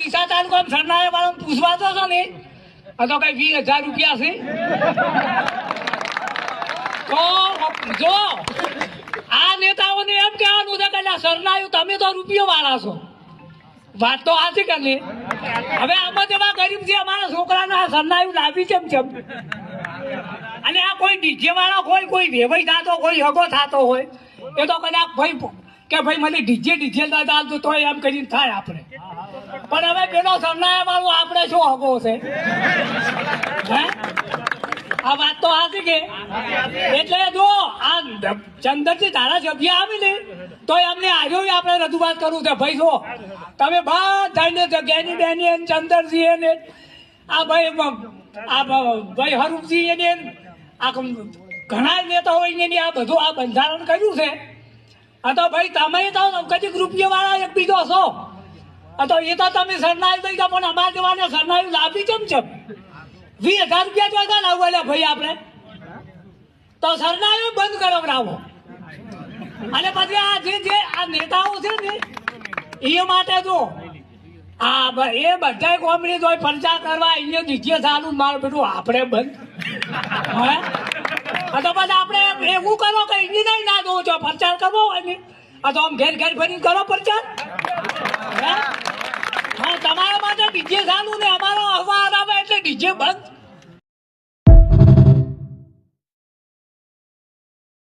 ડીસા તાલુકા સરનાયા વાળા પૂછવા તો છો ને તો કઈ 20,000 રૂપિયા છે તો જો આ નેતાઓને એમ કહેવાનું છે કે સરનાયું તમે તો રૂપિયો વાળા છો વાત તો સાચી કે નહીં હવે આમાં જેવા ગરીબ છે અમારા છોકરાને આ સરનાયું લાવી ચમ અને આ કોઈ ડીજે વાળા હોય કોઈ વેવાઈ થતો કોઈ હગો થતો હોય એ તો કદાચ ભાઈ કે ભાઈ મને ડીજે ના ચાલતું તો એમ કરીને થાય આપણે પણ હવે પેલો સરનાયા વાળું આપણે શું હગો છે હે આ વાત તો સાચી કે એટલે જો આ ચંદરજી ધારાસભ્ય આવી ને તો એમને આજે આપણે રજૂઆત કરવું છે ભાઈ જો તમે બધાને જ્ઞાની બેની ચંદરજી ને આ ભાઈ હરૂપજી એને આ ઘણા નેતાઓ એને આ બધું આ બંધારણ કર્યું છે આ તો ભાઈ તમે તો કદીક રૂપિયા વાળા એક બીજો છો તો એ તો તમે સરનાયું દઈ દો પણ અમારા જવાને સરનાયું લાવી ચમ 20,000 રૂપિયા તો આગળ લાવવા ભાઈ આપણે તો સરનાયું બંધ કરાવડાવો અને પછી આ જે આ નેતાઓ છે ને એ માટે જો આ એ બધા કોમડી જો પ્રચાર કરવા અહીંયા નીચે સારું મારું બેઠું આપણે બંધ હે તો પછી આપણે એવું કરો કે એની ના દો છો પ્રચાર કરવો હોય ને આ તો આમ ઘેર ફરીને કરો પ્રચાર હે હા તમારા માટે ડીજે ચાલુ ને અમારો અવાજ આવે એટલે ડીજે બંધ